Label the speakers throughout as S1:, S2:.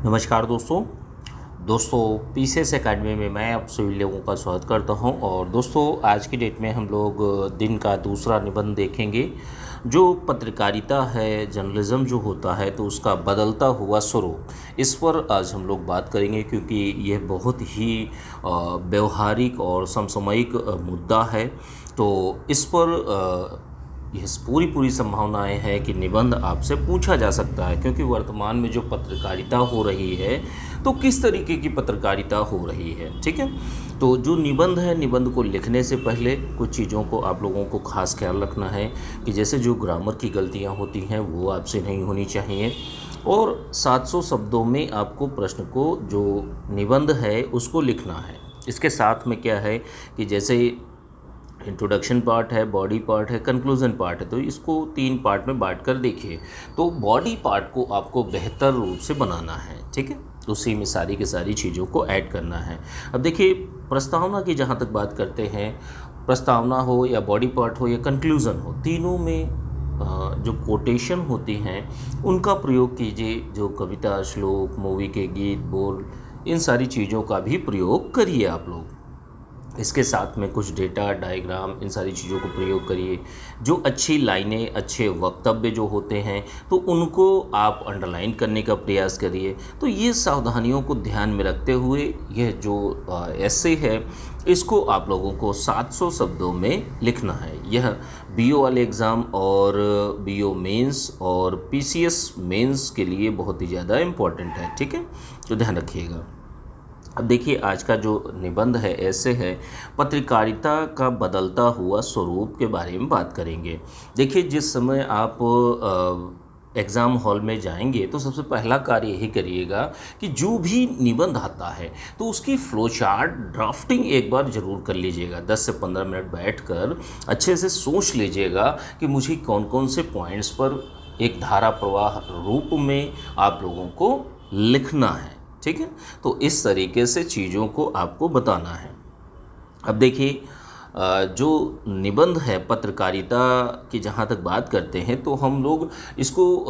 S1: नमस्कार दोस्तों PCS academy में मैं आप सभी लोगों का स्वागत करता हूं। और दोस्तों आज की डेट में हम लोग दिन का दूसरा निबंध देखेंगे। जो पत्रकारिता है, जर्नलिज्म जो होता है तो उसका बदलता हुआ स्वरूप, इस पर आज हम लोग बात करेंगे, क्योंकि यह बहुत ही व्यवहारिक और समसामयिक मुद्दा है। तो इस पर यह पूरी संभावनाएं हैं कि निबंध आपसे पूछा जा सकता है, क्योंकि वर्तमान में जो पत्रकारिता हो रही है तो किस तरीके की पत्रकारिता हो रही है। ठीक है, तो जो निबंध है, निबंध को लिखने से पहले कुछ चीज़ों को आप लोगों को खास ख्याल रखना है कि जैसे जो ग्रामर की गलतियां होती हैं वो आपसे नहीं होनी चाहिए। और 700 शब्दों में आपको प्रश्न को, जो निबंध है उसको लिखना है। इसके साथ में क्या है कि जैसे इंट्रोडक्शन पार्ट है, बॉडी पार्ट है, कंक्लूजन पार्ट है, तो इसको 3 पार्ट में बांट कर देखिए। तो बॉडी पार्ट को आपको बेहतर रूप से बनाना है। ठीक है, उसी में सारी की सारी चीज़ों को ऐड करना है। अब देखिए, प्रस्तावना की जहाँ तक बात करते हैं, प्रस्तावना हो या बॉडी पार्ट हो या कंक्लूज़न हो, तीनों में जो कोटेशन होती हैं उनका प्रयोग कीजिए। जो कविता, श्लोक, मूवी के गीत, बोल, इन सारी चीज़ों का भी प्रयोग करिए आप लोग। इसके साथ में कुछ डेटा, डायग्राम, इन सारी चीज़ों को प्रयोग करिए। जो अच्छी लाइनें, अच्छे वक्तव्य जो होते हैं तो उनको आप अंडरलाइन करने का प्रयास करिए। तो ये सावधानियों को ध्यान में रखते हुए यह जो एसे है इसको आप लोगों को 700 शब्दों में लिखना है। यह बीओ वाले एग्ज़ाम और बीओ मेंस और पीसीएस मेंस के लिए बहुत ही ज़्यादा इम्पोर्टेंट है। ठीक है, तो ध्यान रखिएगा। अब देखिए, आज का जो निबंध है ऐसे है, पत्रकारिता का बदलता हुआ स्वरूप के बारे में बात करेंगे। देखिए, जिस समय आप एग्ज़ाम हॉल में जाएंगे तो सबसे पहला कार्य यही करिएगा कि जो भी निबंध आता है तो उसकी फ्लो चार्ट, ड्राफ्टिंग एक बार ज़रूर कर लीजिएगा। 10 से 15 मिनट बैठकर अच्छे से सोच लीजिएगा कि मुझे कौन कौन से पॉइंट्स पर एक धारा प्रवाह रूप में आप लोगों को लिखना है। ठीक है, तो इस तरीके से चीज़ों को आपको बताना है। अब देखिए, जो निबंध है पत्रकारिता की जहाँ तक बात करते हैं तो हम लोग इसको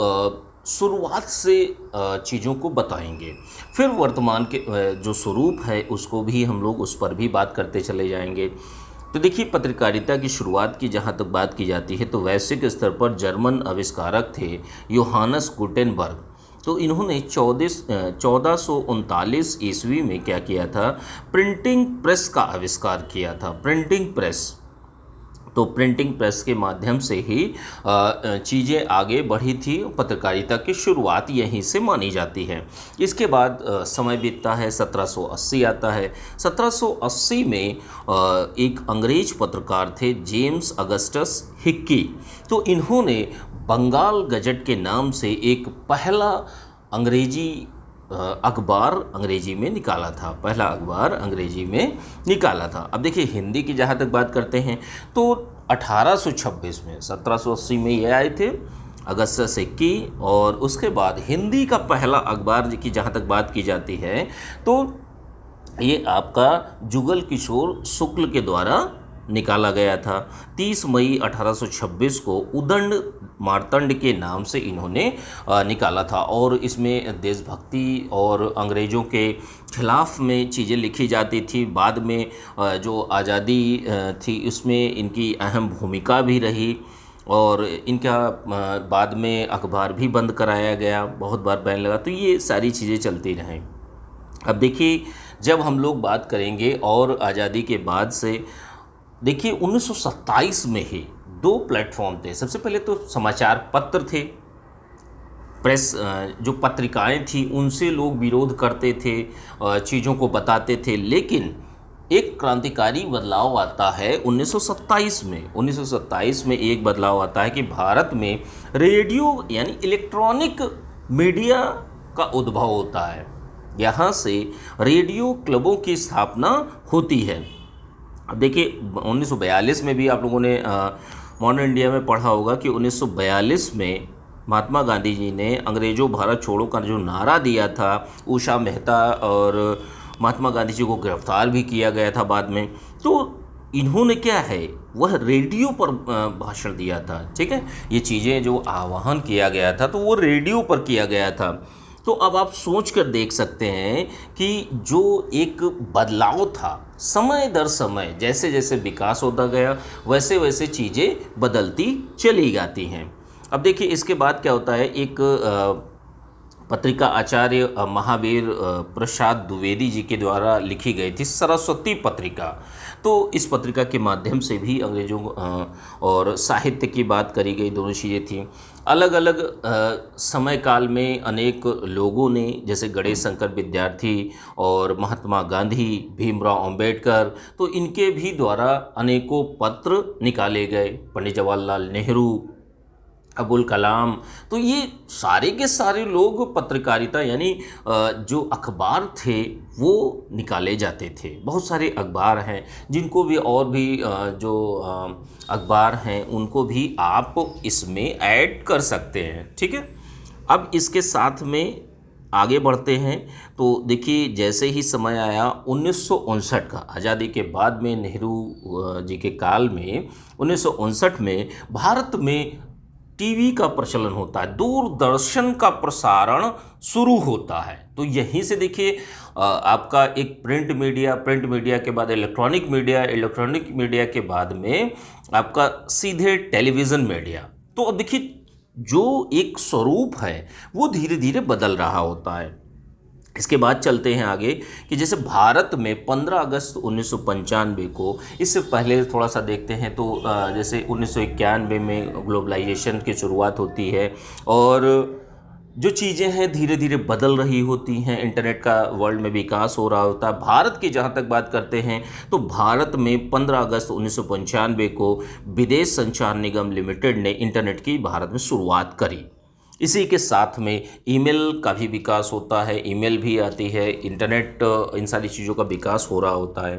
S1: शुरुआत से चीज़ों को बताएंगे, फिर वर्तमान के जो स्वरूप है उसको भी हम लोग उस पर भी बात करते चले जाएंगे। तो देखिए, पत्रकारिता की शुरुआत की जहाँ तक बात की जाती है तो वैश्विक स्तर पर जर्मन आविष्कारक थे योहानस गुटेनबर्ग। तो इन्होंने 1439 ईस्वी में क्या किया था, प्रिंटिंग प्रेस का आविष्कार किया था। प्रिंटिंग प्रेस, तो प्रिंटिंग प्रेस के माध्यम से ही चीज़ें आगे बढ़ी थी। पत्रकारिता की शुरुआत यहीं से मानी जाती है। इसके बाद समय बीतता है, 1780 आता है। 1780 में एक अंग्रेज पत्रकार थे, जेम्स अगस्टस हिक्की। तो इन्होंने बंगाल गजट के नाम से एक पहला अंग्रेजी अखबार अंग्रेजी में निकाला था। पहला अखबार अंग्रेजी में निकाला था। अब देखिए, हिंदी की जहाँ तक बात करते हैं तो 1826 में, 1780 में ये आए थे अगस्टस हिक्की। और उसके बाद हिंदी का पहला अखबार की जहाँ तक बात की जाती है तो ये आपका जुगल किशोर शुक्ल के द्वारा निकाला गया था। 30 मई 1826 को उदंड मार्तंड के नाम से इन्होंने निकाला था। और इसमें देशभक्ति और अंग्रेज़ों के खिलाफ में चीज़ें लिखी जाती थी। बाद में जो आज़ादी थी उसमें इनकी अहम भूमिका भी रही। और इनका बाद में अखबार भी बंद कराया गया, बहुत बार बैन लगा। तो ये सारी चीज़ें चलती रहें। अब देखिए, जब हम लोग बात करेंगे और आज़ादी के बाद से, देखिए 1927 में ही 2 प्लेटफॉर्म थे। सबसे पहले तो समाचार पत्र थे, प्रेस, जो पत्रिकाएं थी उनसे लोग विरोध करते थे, चीज़ों को बताते थे। लेकिन एक क्रांतिकारी बदलाव आता है 1927 में। 1927 में एक बदलाव आता है कि भारत में रेडियो यानी इलेक्ट्रॉनिक मीडिया का उद्भव होता है। यहाँ से रेडियो क्लबों की स्थापना होती है। अब देखिए, 1942 में भी आप लोगों ने मॉडर्न इंडिया में पढ़ा होगा कि 1942 में महात्मा गांधी जी ने अंग्रेज़ों भारत छोड़ो का जो नारा दिया था, उषा मेहता और महात्मा गांधी जी को गिरफ्तार भी किया गया था बाद में। तो इन्होंने क्या है, वह रेडियो पर भाषण दिया था। ठीक है, ये चीज़ें जो आह्वान किया गया था तो वो रेडियो पर किया गया था। तो अब आप सोच कर देख सकते हैं कि जो एक बदलाव था, समय दर समय जैसे जैसे विकास होता गया वैसे वैसे चीज़ें बदलती चली जाती हैं। अब देखिए इसके बाद क्या होता है, एक पत्रिका आचार्य महावीर प्रसाद द्विवेदी जी के द्वारा लिखी गई थी सरस्वती पत्रिका। तो इस पत्रिका के माध्यम से भी अंग्रेजों और साहित्य की बात करी गई, दोनों चीज़ें थी। अलग अलग समय काल में अनेक लोगों ने, जैसे गणेश शंकर विद्यार्थी और महात्मा गांधी, भीमराव अंबेडकर, तो इनके भी द्वारा अनेकों पत्र निकाले गए। पंडित जवाहरलाल नेहरू, अबुल कलाम, तो ये सारे के सारे लोग पत्रकारिता यानी जो अखबार थे वो निकाले जाते थे। बहुत सारे अखबार हैं जिनको भी और भी जो अखबार हैं उनको भी आप इसमें ऐड कर सकते हैं, ठीक है। अब इसके साथ में आगे बढ़ते हैं तो देखिए जैसे ही समय आया 1959 का, आज़ादी के बाद में नेहरू जी के काल में 1959 में भारत में टीवी का प्रचलन होता है, दूरदर्शन का प्रसारण शुरू होता है। तो यहीं से देखिए आपका एक प्रिंट मीडिया के बाद इलेक्ट्रॉनिक मीडिया के बाद में आपका सीधे टेलीविज़न मीडिया। तो अब देखिए जो एक स्वरूप है वो धीरे धीरे बदल रहा होता है। इसके बाद चलते हैं आगे कि जैसे भारत में 15 अगस्त 1995 को, इससे पहले थोड़ा सा देखते हैं तो जैसे 1991 में ग्लोबलाइजेशन की शुरुआत होती है और जो चीज़ें हैं धीरे धीरे बदल रही होती हैं, इंटरनेट का वर्ल्ड में विकास हो रहा होता है। भारत की जहाँ तक बात करते हैं तो भारत में 15 अगस्त 1995 को विदेश संचार निगम लिमिटेड ने इंटरनेट की भारत में शुरुआत करी। इसी के साथ में ईमेल का भी विकास होता है, ईमेल भी आती है, इंटरनेट, इन सारी चीज़ों का विकास हो रहा होता है।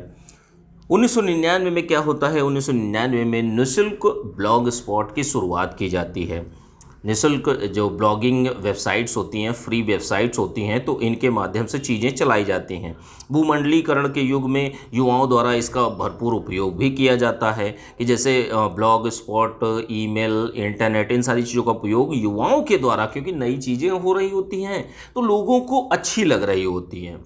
S1: 1999 में क्या होता है, 1999 में निःशुल्क ब्लॉग स्पॉट की शुरुआत की जाती है। निःशुल्क जो ब्लॉगिंग वेबसाइट्स होती हैं, फ्री वेबसाइट्स होती हैं, तो इनके माध्यम से चीज़ें चलाई जाती हैं। भूमंडलीकरण के युग में युवाओं द्वारा इसका भरपूर उपयोग भी किया जाता है कि जैसे ब्लॉग स्पॉट, ईमेल, इंटरनेट, इन सारी चीज़ों का उपयोग युवाओं के द्वारा, क्योंकि नई चीज़ें हो रही होती हैं तो लोगों को अच्छी लग रही होती हैं।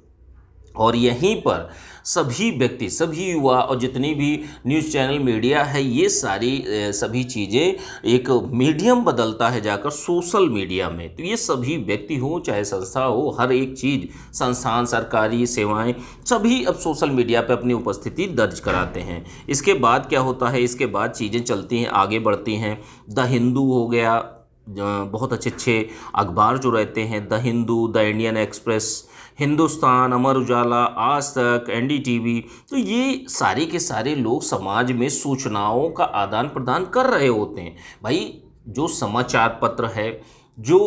S1: और यहीं पर सभी व्यक्ति, सभी युवा और जितनी भी न्यूज़ चैनल, मीडिया है, ये सारी सभी चीज़ें एक मीडियम बदलता है जाकर सोशल मीडिया में। तो ये सभी व्यक्ति हो चाहे संस्था हो, हर एक चीज़, संस्थान, सरकारी सेवाएं, सभी अब सोशल मीडिया पे अपनी उपस्थिति दर्ज कराते हैं। इसके बाद क्या होता है, इसके बाद चीज़ें चलती हैं, आगे बढ़ती हैं। द हिंदू हो गया, बहुत अच्छे अच्छे अखबार जो रहते हैं, the Hindu, the Indian Express, Hindustan, Amar Ujala, Aaj Tak, NDTV, तो ये सारे के सारे लोग समाज में सूचनाओं का आदान प्रदान कर रहे होते हैं। भाई जो समाचार पत्र है, जो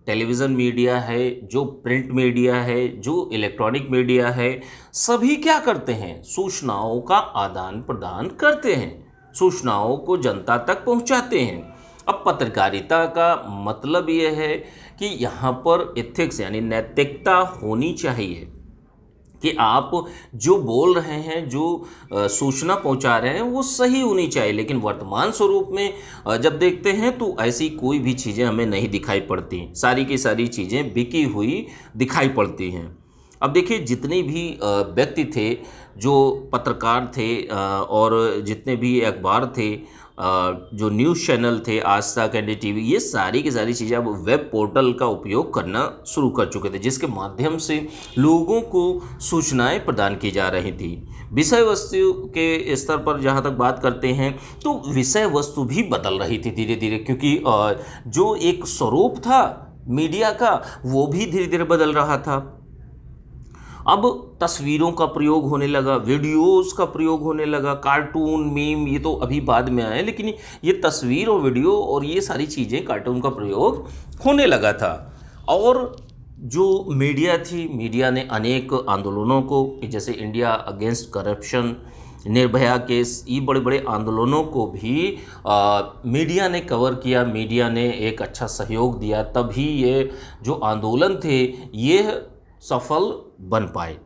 S1: टेलीविज़न मीडिया है, जो प्रिंट मीडिया है, जो इलेक्ट्रॉनिक मीडिया है, सभी क्या करते हैं, सूचनाओं का आदान प्रदान करते हैं, सूचनाओं को जनता तक पहुंचाते हैं। अब पत्रकारिता का मतलब ये है कि यहाँ पर एथिक्स यानी नैतिकता होनी चाहिए कि आप जो बोल रहे हैं, जो सूचना पहुंचा रहे हैं वो सही होनी चाहिए। लेकिन वर्तमान स्वरूप में जब देखते हैं तो ऐसी कोई भी चीज़ें हमें नहीं दिखाई पड़ती, सारी की सारी चीज़ें बिकी हुई दिखाई पड़ती हैं। अब देखिए जितने भी व्यक्ति थे, जो पत्रकार थे और जितने भी अखबार थे, जो न्यूज़ चैनल थे, आज तक, एनडीटीवी, ये सारी की सारी चीज़ें अब वेब पोर्टल का उपयोग करना शुरू कर चुके थे, जिसके माध्यम से लोगों को सूचनाएं प्रदान की जा रही थी। विषय वस्तु के स्तर पर जहाँ तक बात करते हैं तो विषय वस्तु भी बदल रही थी धीरे धीरे, क्योंकि जो एक स्वरूप था मीडिया का वो भी धीरे धीरे बदल रहा था। अब तस्वीरों का प्रयोग होने लगा, वीडियोस का प्रयोग होने लगा, कार्टून, मीम, ये तो अभी बाद में आए, लेकिन ये तस्वीर और वीडियो और ये सारी चीज़ें, कार्टून का प्रयोग होने लगा था। और जो मीडिया थी, मीडिया ने अनेक आंदोलनों को, जैसे India against corruption, Nirbhaya case, ये बड़े बड़े आंदोलनों को भी मीडिया ने कवर किया, मीडिया ने एक अच्छा सहयोग दिया, तभी ये जो आंदोलन थे ये सफल बन पाए।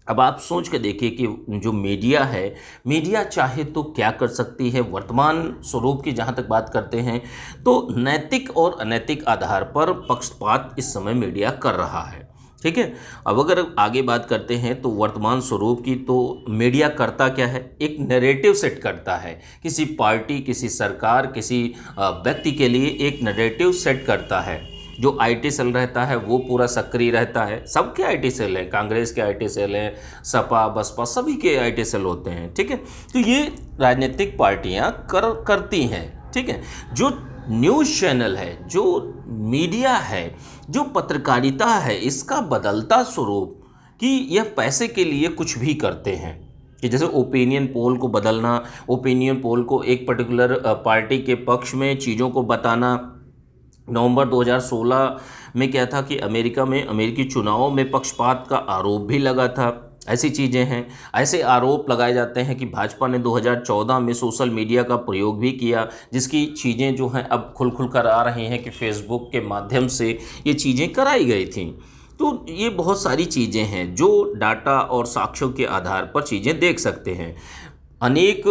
S1: अब आप सोच के देखिए कि जो मीडिया है, मीडिया चाहे तो क्या कर सकती है। वर्तमान स्वरूप की जहाँ तक बात करते हैं तो नैतिक और अनैतिक आधार पर पक्षपात इस समय मीडिया कर रहा है। ठीक है, अब अगर आगे बात करते हैं तो वर्तमान स्वरूप की, तो मीडिया करता क्या है, एक नैरेटिव सेट करता है। किसी पार्टी, किसी सरकार, किसी व्यक्ति के लिए एक नैरेटिव सेट करता है। जो आईटी सेल रहता है वो पूरा सक्रिय रहता है। सबके आईटी सेल हैं, कांग्रेस के आईटी सेल हैं, सपा बसपा सभी के आईटी सेल होते हैं। ठीक है, तो ये राजनीतिक पार्टियां करती हैं। ठीक है, जो न्यूज़ चैनल है, जो मीडिया है, जो पत्रकारिता है, इसका बदलता स्वरूप कि यह पैसे के लिए कुछ भी करते हैं। कि जैसे ओपिनियन पोल को बदलना, ओपिनियन पोल को एक पर्टिकुलर पार्टी के पक्ष में चीज़ों को बताना। नवंबर 2016 में क्या था कि अमेरिका में अमेरिकी चुनावों में पक्षपात का आरोप भी लगा था। ऐसी चीज़ें हैं। ऐसे आरोप लगाए जाते हैं कि भाजपा ने 2014 में सोशल मीडिया का प्रयोग भी किया, जिसकी चीज़ें जो हैं अब खुल कर आ रही हैं कि फेसबुक के माध्यम से ये चीज़ें कराई गई थी। तो ये बहुत सारी चीज़ें हैं जो डाटा और साक्ष्यों के आधार पर चीज़ें देख सकते हैं। अनेक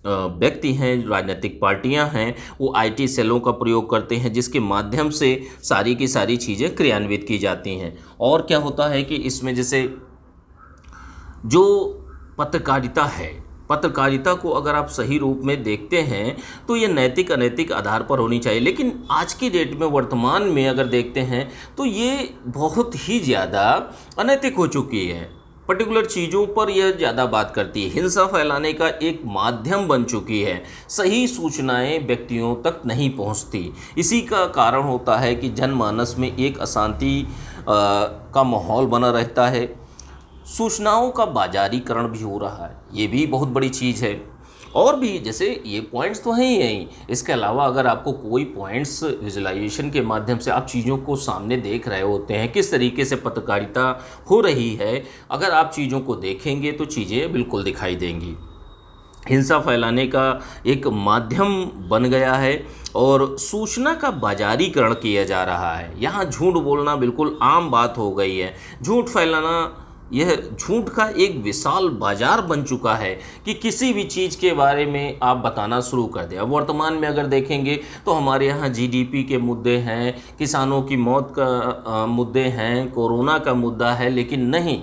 S1: व्यक्ति हैं, राजनीतिक पार्टियां हैं, वो आईटी सेलों का प्रयोग करते हैं, जिसके माध्यम से सारी की सारी चीज़ें क्रियान्वित की जाती हैं। और क्या होता है कि इसमें जैसे जो पत्रकारिता है, पत्रकारिता को अगर आप सही रूप में देखते हैं तो ये नैतिक अनैतिक आधार पर होनी चाहिए। लेकिन आज की डेट में, वर्तमान में अगर देखते हैं तो ये बहुत ही ज़्यादा अनैतिक हो चुकी है। पर्टिकुलर चीज़ों पर यह ज़्यादा बात करती है, हिंसा फैलाने का एक माध्यम बन चुकी है। सही सूचनाएं व्यक्तियों तक नहीं पहुंचती। इसी का कारण होता है कि जनमानस में एक अशांति का माहौल बना रहता है। सूचनाओं का बाजारीकरण भी हो रहा है, ये भी बहुत बड़ी चीज़ है। और भी जैसे ये पॉइंट्स तो हैं ही हैं। इसके अलावा अगर आपको कोई पॉइंट्स विजुलाइजेशन के माध्यम से आप चीज़ों को सामने देख रहे होते हैं, किस तरीके से पत्रकारिता हो रही है, अगर आप चीज़ों को देखेंगे तो चीज़ें बिल्कुल दिखाई देंगी। हिंसा फैलाने का एक माध्यम बन गया है और सूचना का बाजारीकरण किया जा रहा है। यहाँ झूठ बोलना बिल्कुल आम बात हो गई है। झूठ फैलाना, यह झूठ का एक विशाल बाजार बन चुका है कि किसी भी चीज़ के बारे में आप बताना शुरू कर दें। अब वर्तमान में अगर देखेंगे तो हमारे यहाँ जीडीपी के मुद्दे हैं, किसानों की मौत का मुद्दे हैं, कोरोना का मुद्दा है, लेकिन नहीं,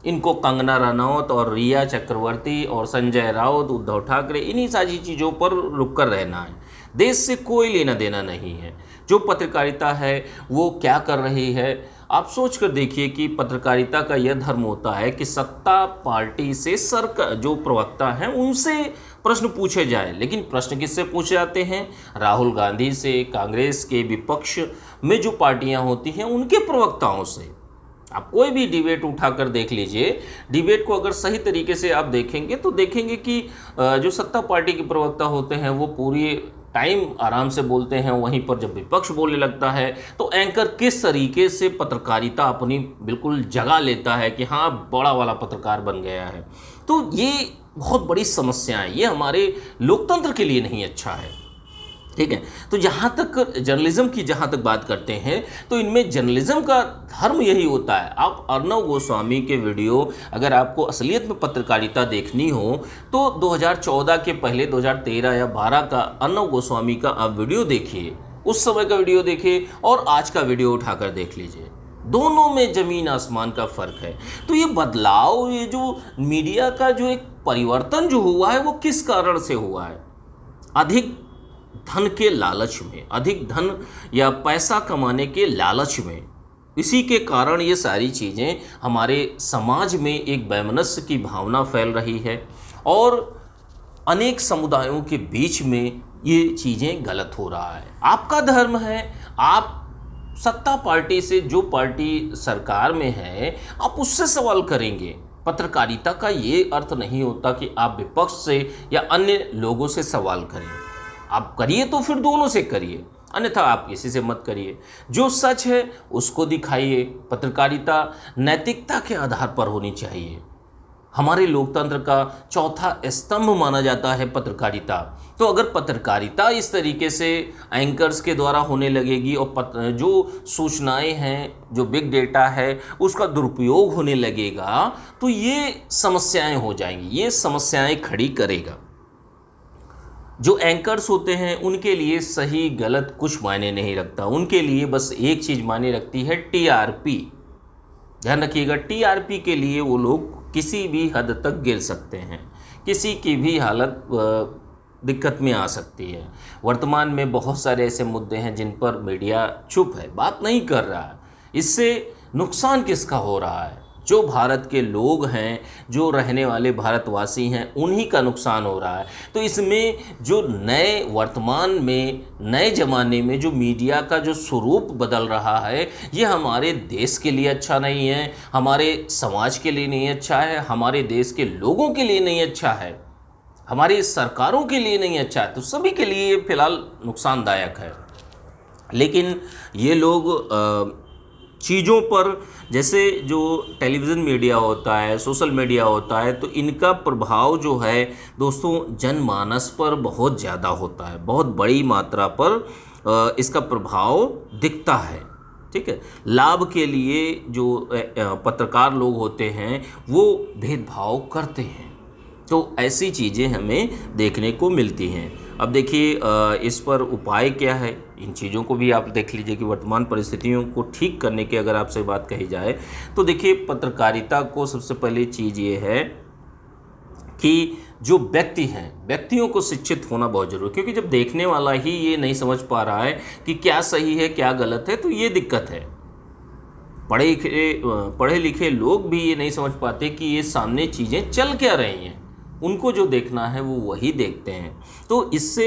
S1: इनको कंगना रनौत और रिया चक्रवर्ती और संजय राउत, उद्धव ठाकरे, इन्हीं सारी चीज़ों पर रुक कर रहना है। देश से कोई लेना देना नहीं है। जो पत्रकारिता है वो क्या कर रही है, आप सोच कर देखिए कि पत्रकारिता का यह धर्म होता है कि सत्ता पार्टी से सरकार, जो प्रवक्ता हैं उनसे प्रश्न पूछे जाए। लेकिन प्रश्न किससे पूछे जाते हैं? राहुल गांधी से, कांग्रेस के विपक्ष में जो पार्टियां होती हैं उनके प्रवक्ताओं से। आप कोई भी डिबेट उठाकर देख लीजिए, डिबेट को अगर सही तरीके से आप देखेंगे तो देखेंगे कि जो सत्ता पार्टी के प्रवक्ता होते हैं वो पूरी टाइम आराम से बोलते हैं। वहीं पर जब विपक्ष बोलने लगता है तो एंकर किस तरीके से पत्रकारिता अपनी बिल्कुल जगह लेता है कि हाँ, बड़ा वाला पत्रकार बन गया है। तो ये बहुत बड़ी समस्या है, ये हमारे लोकतंत्र के लिए नहीं अच्छा है। ठीक है, तो जहाँ तक जर्नलिज्म की जहाँ तक बात करते हैं तो इनमें जर्नलिज्म का धर्म यही होता है। आप अर्नव गोस्वामी के वीडियो, अगर आपको असलियत में पत्रकारिता देखनी हो तो 2014 के पहले 2013 या 12 का अर्नव गोस्वामी का आप वीडियो देखिए, उस समय का वीडियो देखिए और आज का वीडियो उठाकर देख लीजिए। दोनों में ज़मीन आसमान का फ़र्क है। तो ये बदलाव, ये जो मीडिया का जो एक परिवर्तन जो हुआ है वो किस कारण से हुआ है? अधिक धन के लालच में, अधिक धन या पैसा कमाने के लालच में, इसी के कारण ये सारी चीज़ें हमारे समाज में एक वैमनस्य की भावना फैल रही है और अनेक समुदायों के बीच में ये चीज़ें गलत हो रहा है। आपका धर्म है, आप सत्ता पार्टी से, जो पार्टी सरकार में है, आप उससे सवाल करेंगे। पत्रकारिता का ये अर्थ नहीं होता कि आप विपक्ष से या अन्य लोगों से सवाल करें। आप करिए तो फिर दोनों से करिए, अन्यथा आप किसी से मत करिए। जो सच है उसको दिखाइए। पत्रकारिता नैतिकता के आधार पर होनी चाहिए। हमारे लोकतंत्र का चौथा स्तंभ माना जाता है पत्रकारिता। तो अगर पत्रकारिता इस तरीके से एंकर्स के द्वारा होने लगेगी और जो सूचनाएं हैं, जो बिग डेटा है, उसका दुरुपयोग होने लगेगा, तो ये समस्याएं हो जाएंगी, ये समस्याएं खड़ी करेगा। जो एंकर्स होते हैं उनके लिए सही गलत कुछ मायने नहीं रखता, उनके लिए बस एक चीज़ मायने रखती है, टीआरपी। ध्यान रखिएगा, टीआरपी के लिए वो लोग किसी भी हद तक गिर सकते हैं, किसी की भी हालत दिक्कत में आ सकती है। वर्तमान में बहुत सारे ऐसे मुद्दे हैं जिन पर मीडिया चुप है, बात नहीं कर रहा है। इससे नुकसान किसका हो रहा है? जो भारत के लोग हैं, जो रहने वाले भारतवासी हैं, उन्हीं का नुकसान हो रहा है। तो इसमें जो नए वर्तमान में, नए ज़माने में जो मीडिया का जो स्वरूप बदल रहा है, ये हमारे देश के लिए अच्छा नहीं है, हमारे समाज के लिए नहीं अच्छा है, हमारे देश के लोगों के लिए नहीं अच्छा है, हमारी सरकारों के लिए नहीं अच्छा है। तो सभी के लिए फिलहाल नुकसानदायक है। लेकिन ये लोग चीज़ों पर, जैसे जो टेलीविज़न मीडिया होता है, सोशल मीडिया होता है, तो इनका प्रभाव जो है दोस्तों जनमानस पर बहुत ज़्यादा होता है, बहुत बड़ी मात्रा पर इसका प्रभाव दिखता है। ठीक है, लाभ के लिए जो पत्रकार लोग होते हैं वो भेदभाव करते हैं, तो ऐसी चीज़ें हमें देखने को मिलती हैं। अब देखिए इस पर उपाय क्या है, इन चीज़ों को भी आप देख लीजिए कि वर्तमान परिस्थितियों को ठीक करने की अगर आपसे बात कही जाए तो देखिए पत्रकारिता को सबसे पहली चीज़ ये है कि जो व्यक्ति हैं, व्यक्तियों को शिक्षित होना बहुत जरूरी है, क्योंकि जब देखने वाला ही ये नहीं समझ पा रहा है कि क्या सही है क्या गलत है, तो ये दिक्कत है। पढ़े लिखे लोग भी ये नहीं समझ पाते कि ये सामने चीज़ें चल क्या रही हैं, उनको जो देखना है वो वही देखते हैं। तो इससे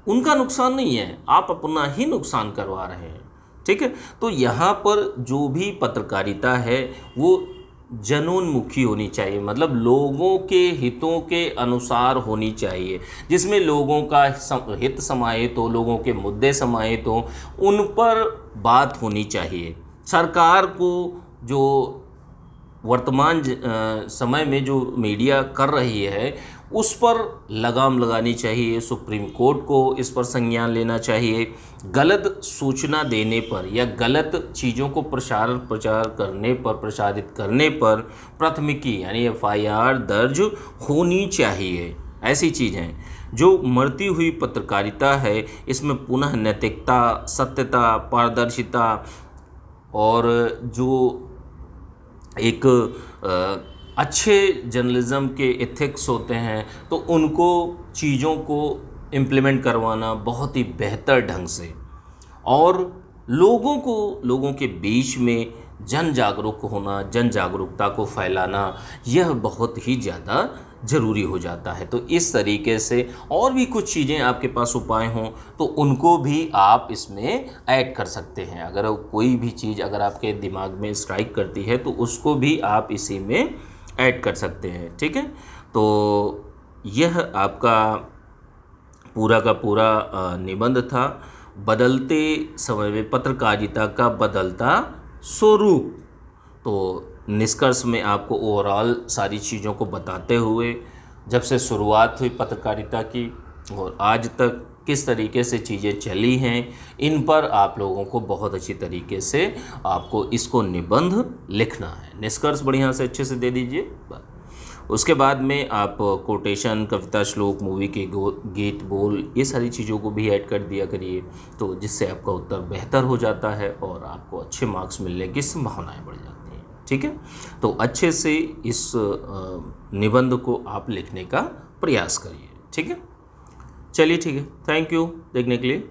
S1: उनका नुकसान नहीं है, आप अपना ही नुकसान करवा रहे हैं। ठीक है, तो यहाँ पर जो भी पत्रकारिता है वो जनोन्मुखी होनी चाहिए, मतलब लोगों के हितों के अनुसार होनी चाहिए, जिसमें लोगों का हित समाहित हो, लोगों के मुद्दे समाहित हो, उन पर बात होनी चाहिए। सरकार को जो वर्तमान समय में जो मीडिया कर रही है उस पर लगाम लगानी चाहिए, सुप्रीम कोर्ट को इस पर संज्ञान लेना चाहिए। गलत सूचना देने पर या गलत चीज़ों को प्रचार करने पर, प्रसारित करने पर प्राथमिकी यानी एफआईआर दर्ज होनी चाहिए। ऐसी चीज़ें जो मरती हुई पत्रकारिता है, इसमें पुनः नैतिकता, सत्यता, पारदर्शिता और जो एक अच्छे जर्नलिज्म के एथिक्स होते हैं, तो उनको चीज़ों को इम्प्लीमेंट करवाना बहुत ही बेहतर ढंग से, और लोगों के बीच में जन जागरूक होना, जन जागरूकता को फैलाना, यह बहुत ही ज़्यादा ज़रूरी हो जाता है। तो इस तरीके से और भी कुछ चीज़ें आपके पास उपाय हों तो उनको भी आप इसमें ऐड कर सकते हैं। अगर कोई भी चीज़ अगर आपके दिमाग में स्ट्राइक करती है तो उसको भी आप इसी में ऐड कर सकते हैं। ठीक है, तो यह आपका पूरा का पूरा निबंध था, बदलते समय में पत्रकारिता का बदलता स्वरूप। तो निष्कर्ष में आपको ओवरऑल सारी चीज़ों को बताते हुए, जब से शुरुआत हुई पत्रकारिता की और आज तक किस तरीके से चीज़ें चली हैं, इन पर आप लोगों को बहुत अच्छी तरीके से आपको इसको निबंध लिखना है। निष्कर्ष बढ़िया से अच्छे से दे दीजिए। उसके बाद में आप कोटेशन, कविता, श्लोक, मूवी के गीत, बोल, ये सारी चीज़ों को भी ऐड कर दिया करिए, तो जिससे आपका उत्तर बेहतर हो जाता है और आपको अच्छे मार्क्स मिलने की संभावनाएं बढ़ जाती हैं। ठीक है, तो अच्छे से इस निबंध को आप लिखने का प्रयास करिए। ठीक है, चलिए ठीक है, थैंक यू देखने के लिए।